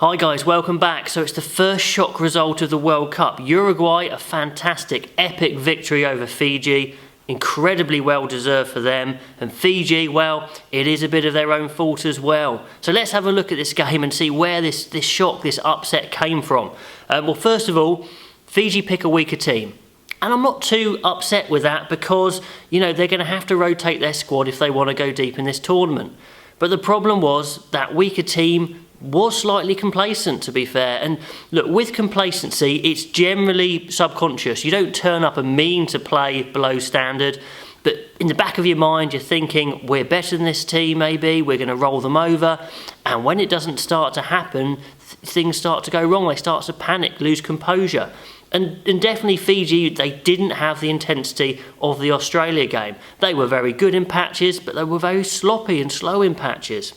Hi guys, welcome back. So it's the first shock result of the World Cup. Uruguay, a fantastic, epic victory over Fiji. Incredibly well deserved for them. And Fiji, well, it is a bit of their own fault as well. So let's have a look at this game and see where this shock, this upset came from. Well, first of all, Fiji pick a weaker team. And I'm not too upset with that because, you know, they're going to have to rotate their squad if they want to go deep in this tournament. But the problem was that weaker team was slightly complacent, to be fair. And look, with complacency, it's generally subconscious. You don't turn up and mean to play below standard, but in the back of your mind, you're thinking, we're better than this team, maybe, we're going to roll them over. And when it doesn't start to happen, things start to go wrong. They start to panic, lose composure. And definitely Fiji, they didn't have the intensity of the Australia game. They were very good in patches, but they were very sloppy and slow in patches.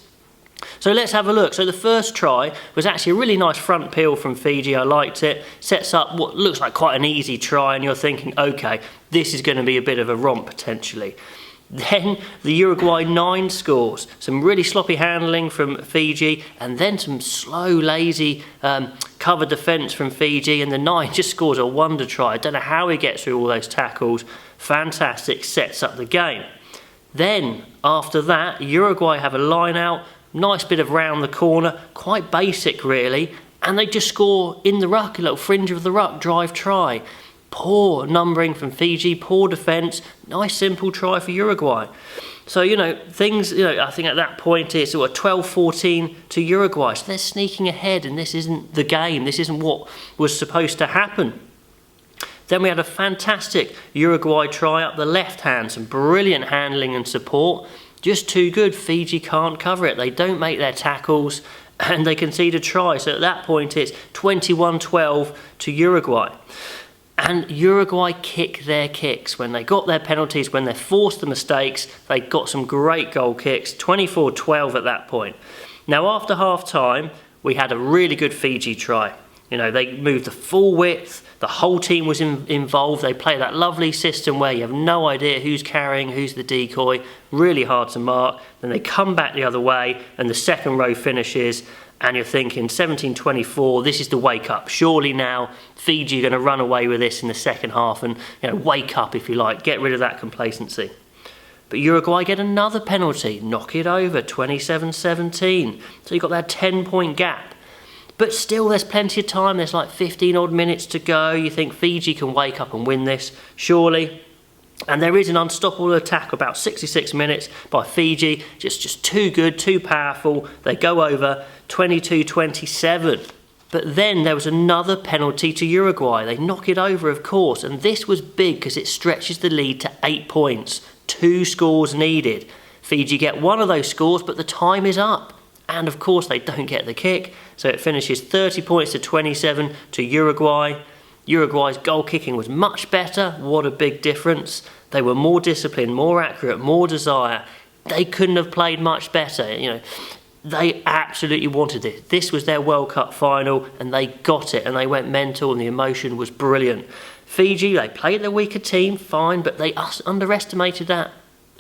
So let's have a look. So the first try was actually a really nice front peel from Fiji. I liked it. Sets up what looks like quite an easy try, and you're thinking, okay, this is going to be a bit of a romp potentially. Then the Uruguay 9 scores. Some really sloppy handling from Fiji, and then some slow, lazy cover defence from Fiji, and the 9 just scores a wonder try. I don't know how he gets through all those tackles. Fantastic, sets up the game. Then, after that, Uruguay have a line out. Nice bit of round the corner, quite basic really, and they just score in the ruck, a little fringe of the ruck, drive try. Poor numbering from Fiji, poor defence, nice simple try for Uruguay. So, you know, things, I think at that point it's 12-14 to Uruguay, so they're sneaking ahead, and this isn't the game, this isn't what was supposed to happen. Then we had a fantastic Uruguay try up the left hand, some brilliant handling and support. Just too good. Fiji can't cover it. They don't make their tackles and they concede a try. So at that point it's 21-12 to Uruguay. And Uruguay kick their kicks. When they got their penalties, when they forced the mistakes, they got some great goal kicks. 24-12 at that point. Now after half time, we had a really good Fiji try. They moved the full width. The whole team was involved. They play that lovely system where you have no idea who's carrying, who's the decoy. Really hard to mark. Then they come back the other way and the second row finishes. And you're thinking, 17-24, this is the wake up. Surely now Fiji are going to run away with this in the second half and wake up, if you like, get rid of that complacency. But Uruguay get another penalty, knock it over, 27-17. So you've got that 10-point gap. But still, there's plenty of time. There's like 15 odd minutes to go. You think Fiji can wake up and win this, surely. And there is an unstoppable attack about 66 minutes by Fiji. Just too good, too powerful. They go over 22-27. But then there was another penalty to Uruguay. They knock it over, of course. And this was big because it stretches the lead to 8 points. 2 scores needed. Fiji get one of those scores, but the time is up. And of course they don't get the kick, so it finishes 30 points to 27 to Uruguay. Uruguay's goal kicking was much better. What a big difference. They were more disciplined, more accurate, more desire. They couldn't have played much better. They absolutely wanted it. This was their World Cup final and they got it and they went mental and the emotion was brilliant. Fiji, they played their weaker team, fine, but they underestimated that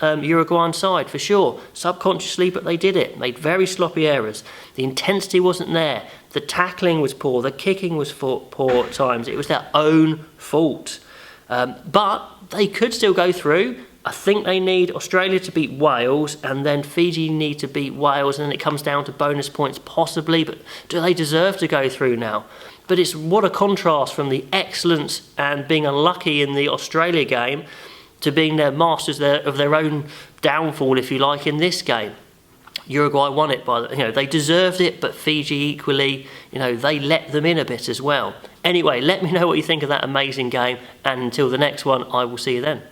Uruguayan side for sure, subconsciously, but they did it. Made very sloppy errors. The intensity wasn't there. The tackling was poor. The kicking was poor at times. It was their own fault. But they could still go through. I think they need Australia to beat Wales, and then Fiji need to beat Wales, and then it comes down to bonus points possibly. But do they deserve to go through now? But it's what a contrast from the excellence and being unlucky in the Australia game to being their masters of their own downfall, if you like, in this game. Uruguay won it they deserved it, but Fiji equally, they let them in a bit as well. Anyway, let me know what you think of that amazing game, and until the next one, I will see you then.